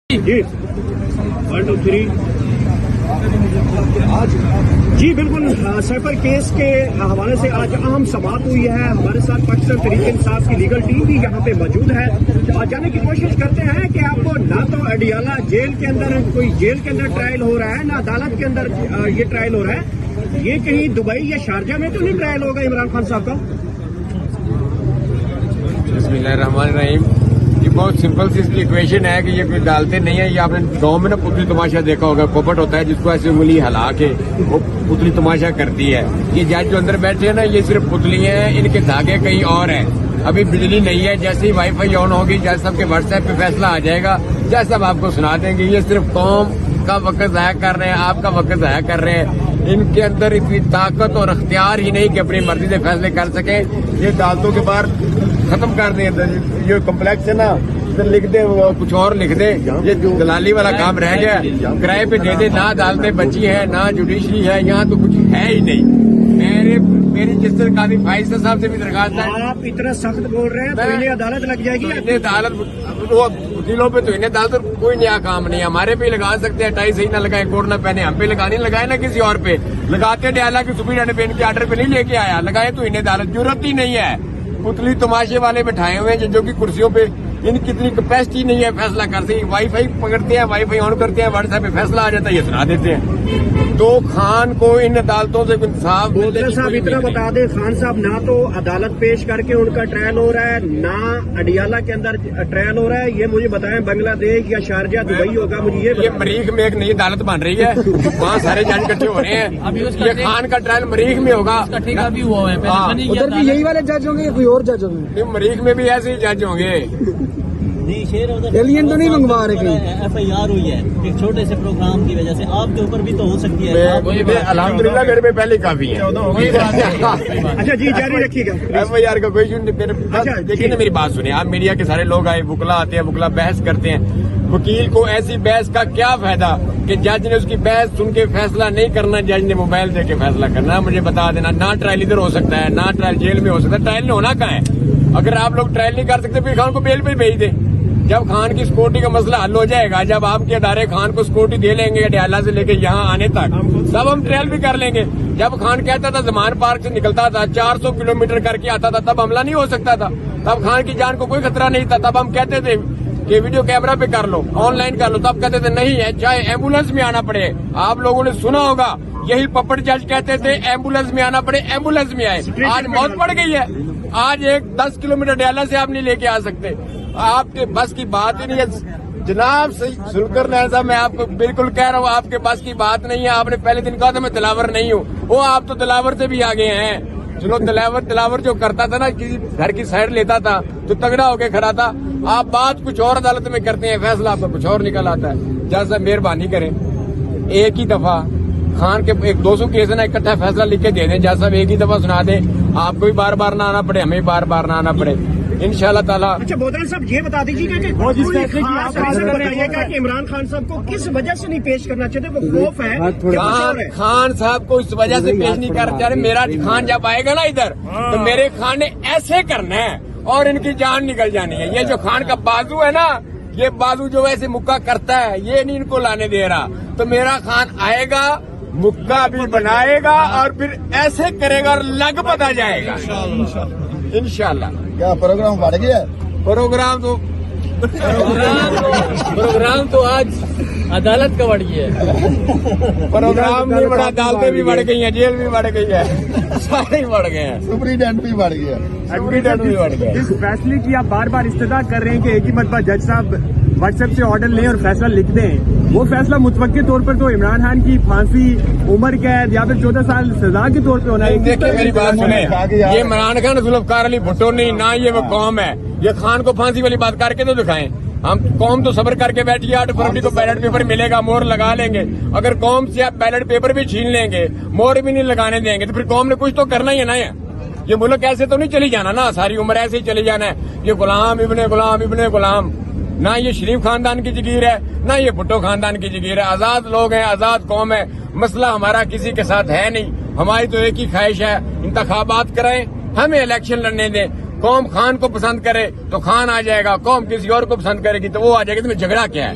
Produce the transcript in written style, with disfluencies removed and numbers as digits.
جی 1 2 3 جی بالکل safer case کے حوالے سے آج اہم سماعت ہوئی ہے. ہمارے ساتھ پاکستان تحریک انصاف کی لیگل ٹیم بھی یہاں پہ موجود ہے اور جاننے کی کوشش کرتے ہیں کہ آپ کو نہ تو اڈیالہ جیل کے اندر کوئی جیل کے اندر ٹرائل ہو رہا ہے نہ عدالت کے اندر یہ ٹرائل ہو رہا ہے. یہ کہیں دبئی یا شارجہ میں تو نہیں ٹرائل ہوگا عمران خان صاحب کا؟ بسم اللہ الرحمن الرحیم. یہ بہت سمپل سی اس کی ایکویشن ہے کہ یہ کوئی ڈالتے نہیں ہیں. یہ آپ نے گاؤں میں نا پتلی تماشا دیکھا ہوگا, پوپٹ ہوتا ہے جس کو ایسے انگلی ہلا کے وہ پتلی تماشا کرتی ہے. یہ جج جو اندر بیٹھے ہیں نا یہ صرف پتلی ہیں, ان کے دھاگے کہیں اور ہیں. ابھی بجلی نہیں ہے, جیسے ہی وائی فائی آن ہوگی جج صاحب کے واٹس ایپ پہ فیصلہ آ جائے گا, جج صاحب آپ کو سنا دیں گے. یہ صرف قوم کا وقت ضائع کر رہے ہیں, آپ کا وقت ضائع کر رہے ہیں. ان کے اندر اتنی طاقت اور اختیار ہی نہیں کہ اپنی مرضی سے فیصلے کر سکیں. یہ عدالتوں کے باہر ختم کر دیں. یہ کمپلیکس ہے نا, لکھ دے کچھ اور لکھ دے. یہ دلالی والا کام رہ گیا, کرائے پہ دے دے. نہ عدالتیں بچی ہیں نہ جوڈیشری ہے, یہاں تو کچھ ہے ہی نہیں. میری جس طرح قاضی فائز صاحب سے بھی درخواست ہے, آپ اتنا سخت بول رہے ہیں تو انہیں عدالت لگ جائے گی. عدالت وہ وکیلوں پہ تو انہیں عدالت کوئی نیا کام نہیں. ہمارے پہ لگا سکتے ہیں, ٹائی صحیح نہ لگائے, کوٹ نہ پہنے, ہم پہ لگانے لگائے نہ کسی اور پہ لگاتے. ڈیالہ کی سپریم پہ ان کے آرڈر پہ نہیں لے کے آیا, لگائے تو انہیں عدالت ضرورت ہی نہیں ہے. پتلی تماشے والے بٹھائے ہوئے ہیں جو کہ کرسیوں پہ ان کی اتنی کیپیسٹی نہیں ہے فیصلہ کر سکیں. وائی فائی پکڑتے ہیں, وائی فائی آن کرتے ہیں, واٹس ایپ پہ فیصلہ آ جاتا ہے, یہ سنا دیتے ہیں. تو خان کو ان عدالتوں سے انصاف صاحب اتنا بتا دیں, خان صاحب نہ تو عدالت پیش کر کے ان کا ٹرائل ہو رہا ہے نہ اڈیالہ کے اندر ٹرائل ہو رہا ہے. یہ مجھے بتائیں بنگلہ دیش یا شارجہ دبئی ہوگا؟ مجھے یہ مریخ میں ایک نئی عدالت بن رہی ہے, وہاں سارے جج اکٹھے ہو رہے ہیں. یہ خان کا ٹرائل مریخ میں ہوگا. ٹھیکہ بھی ہوا ہے, ادھر بھی یہی والے جج ہوں گے یا کوئی اور جج ہوں گے؟ مریخ میں بھی ایسے ہی جج ہوں گے. ایلین تو نہیں منگوا رہے کہیں؟ ایف آئی آر ہوئی ہے ایک چھوٹے سے پروگرام کی وجہ سے, آپ کے اوپر بھی تو ہو سکتی ہے. الحمدللہ میرے میں پہلے کافی ہے. اچھا جی جاری رکھیے گا. ایف آئی آر کا کوئی ایشو نہیں. دیکھیے نا میری بات سنیں آپ, میڈیا کے سارے لوگ آئے, وکلا آتے ہیں, وکلا بحث کرتے ہیں. وکیل کو ایسی بحث کا کیا فائدہ کہ جج نے اس کی بحث سن کے فیصلہ نہیں کرنا, جج نے موبائل دے کے فیصلہ کرنا. مجھے بتا دینا, نہ ٹرائل ادھر ہو سکتا ہے نہ ٹرائل جیل میں ہو سکتا ہے. ٹرائل نے ہونا کہاں ہے؟ اگر آپ لوگ ٹرائل نہیں کر سکتے پھر خان کو بیل پہ بھیج دیں. جب خان کی سکیورٹی کا مسئلہ حل ہو جائے گا, جب آپ کے ادارے خان کو سکیورٹی دے لیں گے ڈیالہ سے لے کے یہاں آنے تک, تب ہم ٹرائل بھی کر لیں گے. جب خان کہتا تھا زمان پارک سے نکلتا تھا 400 کلومیٹر کر کے آتا تھا, تب حملہ نہیں ہو سکتا تھا, تب خان کی جان کو کوئی خطرہ نہیں تھا. تب ہم کہتے تھے کہ ویڈیو کیمرہ پہ کر لو, آن لائن کر لو. تب کہتے تھے نہیں ہے, چاہے ایمبولینس میں آنا پڑے. آپ لوگوں نے سنا ہوگا یہی پپٹ جج کہتے تھے ایمبولینس میں آنا پڑے, ایمبولینس میں آئے. آج موت پڑ گئی ہے. آج ایک 10 کلومیٹر ڈیالہ سے آپ نہیں لے کے آ سکتے. آپ کے بس کی بات ہی نہیں ہے جناب. سلکر نائن صاحب, میں آپ کو بالکل کہہ رہا ہوں آپ کے بس کی بات نہیں ہے. آپ نے پہلے دن کہا تھا میں دلاور نہیں ہوں, وہ آپ تو دلاور سے بھی آگے ہیں. چلو دلاور جو کرتا تھا نا, کسی گھر کی سائڈ لیتا تھا تو تگڑا ہو کے کھڑا تھا. آپ بات کچھ اور عدالت میں کرتے ہیں, فیصلہ آپ کا کچھ اور نکل آتا ہے. جج صاحب مہربانی کریں, ایک ہی دفعہ خان کے 200 کیس نا اکٹھا فیصلہ لکھ کے دے دیں. جج صاحب ایک ہی دفعہ سنا دیں, آپ کو بھی بار بار نہ آنا پڑے, ہمیں بار بار نہ آنا پڑے انشاءاللہ تعالیٰ. اچھا بودل صاحب یہ بتا دیجیے گا کہ عمران خان صاحب کو کس وجہ سے نہیں پیش کرنا چاہتے, وہ خوف ہے؟ خان صاحب کو اس وجہ سے پیش نہیں کرنا چاہ رہے. میرا خان جب آئے گا نا ادھر تو میرے خان نے ایسے کرنا ہے اور ان کی جان نکل جانی ہے. یہ جو خان کا بازو ہے نا, یہ بازو جو ایسے مکہ کرتا ہے, یہ نہیں ان کو لانے دے رہا. تو میرا خان آئے گا, مکہ بھی بنائے گا اور پھر ایسے کرے گا اور لگ پتا جائے گا انشاءاللہ. کیا پروگرام بڑھ گیا؟ پروگرام تو آج عدالت کا بڑھ گیا ہے. پروگرام بھی بڑا, عدالتیں بھی بڑھ گئی ہیں, جیل بھی بڑھ گئی ہے, سارے بڑھ گئے ہیں. سپرینٹینڈنٹ بھی بڑھ گیا, سپرینٹینڈنٹ بھی بڑھ گیا. اس فیصلے کی آپ بار بار استدعا کر رہے ہیں کہ ایک ہی مرتبہ جج صاحب واٹس ایپ سے آرڈر لیں اور فیصلہ لکھ دیں. وہ فیصلہ متوقع طور پر تو عمران خان کی پھانسی, عمر قید یا پھر 14 سال سزا کے طور پہ ہونا ہے. دیکھیں میری بات سنیں, یہ عمران خان ذوالفقار علی بھٹو نہیں, نہ یہ وہ قوم ہے. یہ خان کو پھانسی والی بات کر کے تو دکھائیں. ہم قوم تو صبر کر کے بیٹھی ہے, 8 فروری کو بیلٹ پیپر ملے گا, مور لگا لیں گے. اگر قوم سے آپ بیلٹ پیپر بھی چھین لیں گے, مور بھی نہیں لگانے دیں گے, تو پھر قوم نے کچھ تو کرنا ہی ہے نا. یہ ملک ایسے تو نہیں چلی جانا نا, ساری عمر ایسے ہی چلی جانا ہے. یہ غلام ابن غلام ابن غلام, نہ یہ شریف خاندان کی جگیر ہے نہ یہ بھٹو خاندان کی جگیر ہے. آزاد لوگ ہیں, آزاد قوم ہے. مسئلہ ہمارا کسی کے ساتھ ہے نہیں. ہماری تو ایک ہی خواہش ہے, انتخابات کرائیں, ہمیں الیکشن لڑنے دیں. قوم خان کو پسند کرے تو خان آ جائے گا, قوم کسی اور کو پسند کرے گی تو وہ آ جائے گی. تمہیں جھگڑا کیا ہے؟